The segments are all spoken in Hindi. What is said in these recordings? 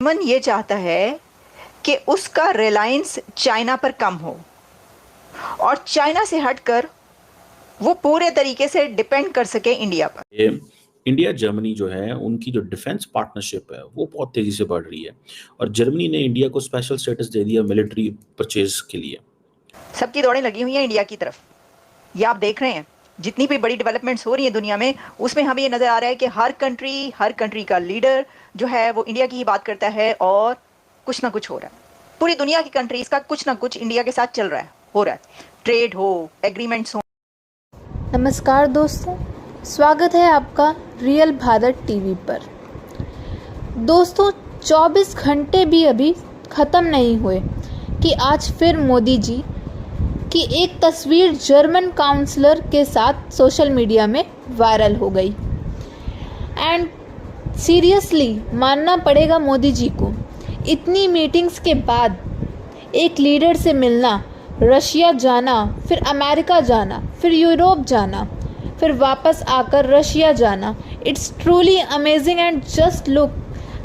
मन ये चाहता है कि उसका रिलायंस चाइना पर कम हो और चाइना से हटकर वो पूरे तरीके से डिपेंड कर सके इंडिया पर। इंडिया जर्मनी जो है उनकी जो डिफेंस पार्टनरशिप है वो बहुत तेजी से बढ़ रही है और जर्मनी ने इंडिया को स्पेशल स्टेटस दे दिया मिलिट्री परचेज के लिए। सबकी दौड़ें लगी हुई हैं इंडिया की तरफ। ये आप देख रहे हैं जितनी भी बड़ी डेवलपमेंट्स हो रही हैं दुनिया में, उसमें हमें ये नजर आ रहा है कि हर कंट्री का लीडर जो है वो इंडिया की ही बात करता है और कुछ ना कुछ हो रहा है। पूरी दुनिया की कंट्रीज का कुछ ना कुछ इंडिया के साथ चल रहा है, हो रहा है, ट्रेड हो, एग्रीमेंट्स हो। नमस्कार दोस्तों, स्वागत है आपका रियल भारत टीवी पर। दोस्तों, 24 घंटे भी अभी ख़त्म नहीं हुए कि आज फिर मोदी जी की एक तस्वीर जर्मन काउंसलर के साथ सोशल मीडिया में वायरल हो गई। एंड सीरियसली मानना पड़ेगा मोदी जी को, इतनी मीटिंग्स के बाद एक लीडर से मिलना, रशिया जाना, फिर अमेरिका जाना, फिर यूरोप जाना, फिर वापस आकर रशिया जाना, it's truly amazing. And just look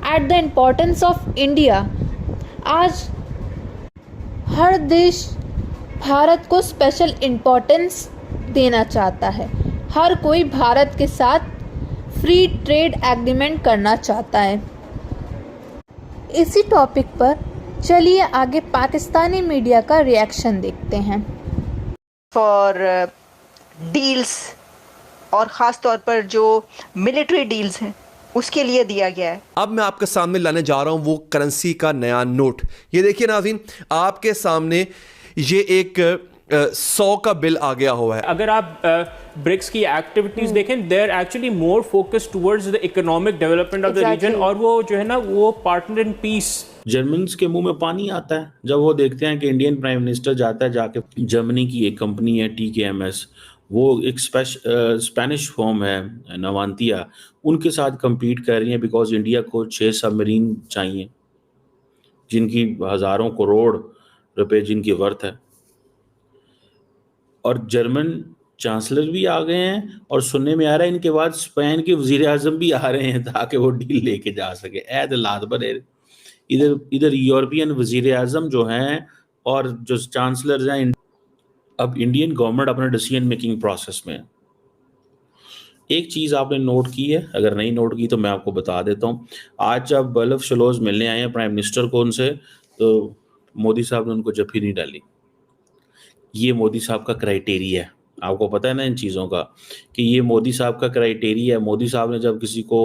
at the importance of India. आज हर देश भारत को स्पेशल इम्पोर्टेंस देना चाहता है, हर कोई भारत के साथ फ्री ट्रेड एग्रीमेंट करना चाहता है। इसी टॉपिक पर चलिए आगे पाकिस्तानी मीडिया का रिएक्शन देखते हैं। फॉर डील्स और ख़ास तौर पर जो मिलिट्री डील्स हैं उसके लिए दिया गया है। अब मैं आपके सामने लाने जा रहा हूं वो करेंसी का नया नोट। ये देखिए नाज़रीन, आपके सामने ये एक 100 का बिल आ गया हुआ है। अगर आप ब्रिक्स की एक्टिविटीज देखें, they are actually more focused towards the economic development of the region, और वो जो है ना वो पार्टनर इन पीस। जर्मन्स के मुंह में पानी आता है जब वो देखते हैं कि इंडियन प्राइम मिनिस्टर जाता है जाके जर्मनी की एक कंपनी है TKMS, वो एक स्पेनिश फर्म है नवांतिया, उनके साथ compete कर रही है बिकॉज इंडिया को 6 सबमरीन चाहिए जिनकी हज़ारों करोड़ रुपए जिनकी वर्थ है। और जर्मन चांसलर भी आ गए हैं और सुनने में आ रहा है इनके बाद स्पेन के वजीर आजम भी आ रहे हैं ताकि वो डील लेके जा सके। ऐद लाद बने इधर यूरोपियन वजीर आजम जो हैं और जो चांसलर्स हैं। अब इंडियन गवर्नमेंट अपने डिसीजन मेकिंग प्रोसेस में। एक चीज़ आपने नोट की है, अगर नहीं नोट की तो मैं आपको बता देता हूँ। आज जब बल्फ शलोज मिलने आए हैं प्राइम मिनिस्टर को उनसे, तो मोदी साहब ने उनको जफ्फी नहीं डाली। ये मोदी साहब का क्राइटेरिया है, आपको पता है ना इन चीज़ों का कि ये मोदी साहब का क्राइटेरिया है। मोदी साहब ने जब किसी को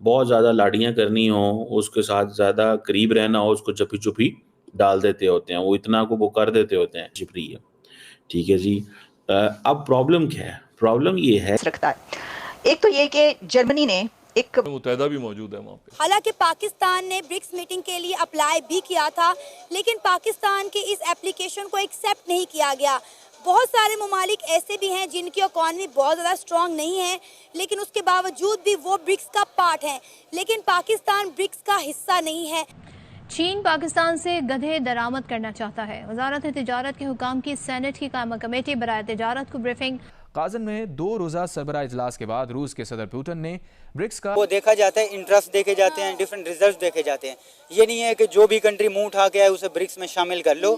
बहुत ज़्यादा लाड़ियाँ करनी हो, उसके साथ ज़्यादा करीब रहना हो, उसको जफ्फी चुप्पी डाल देते होते हैं, वो इतना को वो कर देते होते हैं। छिपरी है, ठीक है जी। अब प्रॉब्लम क्या है? प्रॉब्लम ये है रखता है एक तो ये कि जर्मनी ने एक मुतहदा भी मौजूद है वहाँ पे। हालांकि पाकिस्तान ने ब्रिक्स मीटिंग के लिए अप्लाई भी किया था, लेकिन पाकिस्तान की इस एप्लीकेशन को एक्सेप्ट नहीं किया गया। बहुत सारे ममालिक ऐसे भी हैं जिनकी इकॉनमी बहुत ज़्यादा स्ट्रॉन्ग नहीं है, लेकिन उसके बावजूद भी वो ब्रिक्स का पार्ट है, लेकिन पाकिस्तान ब्रिक्स का हिस्सा नहीं है। चीन पाकिस्तान से गधे दरामद करना चाहता है। वजारत तिजारत के हुकाम की सेनेट की कायम कमेटी बराए तिजारत को ब्रीफिंग। काज़न में 2 रोज़ा सरबराह इजलास के बाद रूस के सदर पुतिन ने ब्रिक्स का वो देखा जाता है, इंटरेस्ट देखे जाते हैं, डिफरेंट रिजल्ट देखे जाते हैं। ये नहीं है कि जो भी कंट्री मुंह उठा के आए उसे ब्रिक्स में शामिल कर लो।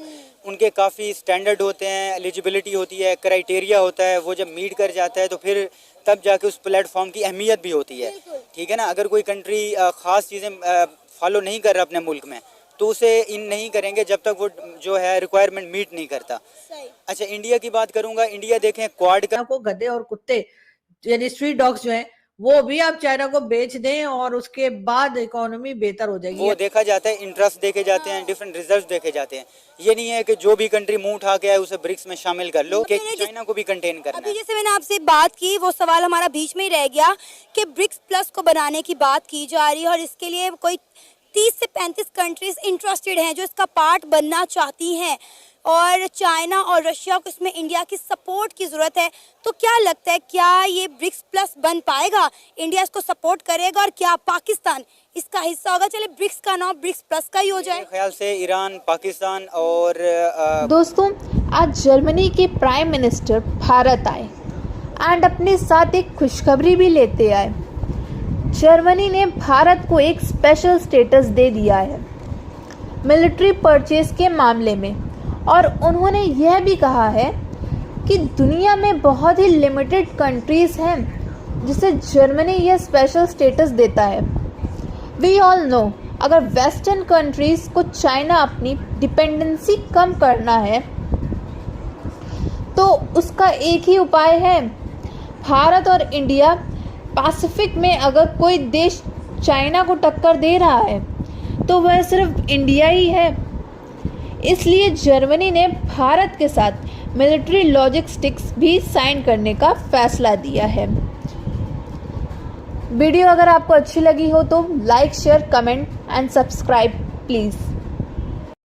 उनके काफ़ी स्टैंडर्ड होते हैं, एलिजिबिलिटी होती है, क्राइटेरिया होता है। वो जब मीट कर जाता है तो फिर तब जाके उस प्लेटफॉर्म की अहमियत भी होती है, ठीक है ना। अगर कोई कंट्री ख़ास चीज़ें फॉलो नहीं कर रहा अपने मुल्क में तो उसे इन नहीं करेंगे जब तक वो जो है रिक्वायरमेंट मीट नहीं करता। अच्छा, इंडिया की बात करूंगा। इंडिया देखें, क्वाड को गधे और कुत्ते यानी स्ट्रीट डॉग्स जो हैं वो भी आप चाइना को बेच दें और उसके बाद इकोनॉमी बेहतर हो जाएगी। वो देखा जाता है, इंटरेस्ट देखे जाते हैं, डिफरेंट रिजल्ट देखे जाते हैं। ये नहीं है कि जो भी कंट्री मुंह उठा के आए उसे ब्रिक्स में शामिल कर लो, कि चाइना को भी कंटेन करना है। अभी जैसे मैंने आपसे बात की, वो सवाल हमारा बीच में ही रह गया कि ब्रिक्स प्लस को बनाने की बात की जा रही है और इसके लिए कोई 30 से 35 कंट्रीज इंटरेस्टेड हैं जो इसका पार्ट बनना चाहती हैं, और चाइना और रशिया को इसमें इंडिया की सपोर्ट की ज़रूरत है। तो क्या लगता है, क्या ये ब्रिक्स प्लस बन पाएगा? इंडिया इसको सपोर्ट करेगा और क्या पाकिस्तान इसका हिस्सा होगा? चले ब्रिक्स का नाम ब्रिक्स प्लस का ही हो जाए। ख्याल से ईरान, पाकिस्तान और दोस्तों, आज जर्मनी के प्राइम मिनिस्टर भारत आए एंड अपने साथ एक खुशखबरी भी लेते आए। जर्मनी ने भारत को एक स्पेशल स्टेटस दे दिया है मिलिट्री परचेज के मामले में, और उन्होंने यह भी कहा है कि दुनिया में बहुत ही लिमिटेड कंट्रीज़ हैं जिसे जर्मनी यह स्पेशल स्टेटस देता है। वी ऑल नो, अगर वेस्टर्न कंट्रीज़ को चाइना अपनी डिपेंडेंसी कम करना है तो उसका एक ही उपाय है। भारत और इंडिया पैसिफिक में अगर कोई देश चाइना को टक्कर दे रहा है तो वह सिर्फ इंडिया ही है। इसलिए जर्मनी ने भारत के साथ मिलिट्री लॉजिस्टिक्स भी साइन करने का फैसला दिया है। वीडियो अगर आपको अच्छी लगी हो तो like, share, comment and subscribe please.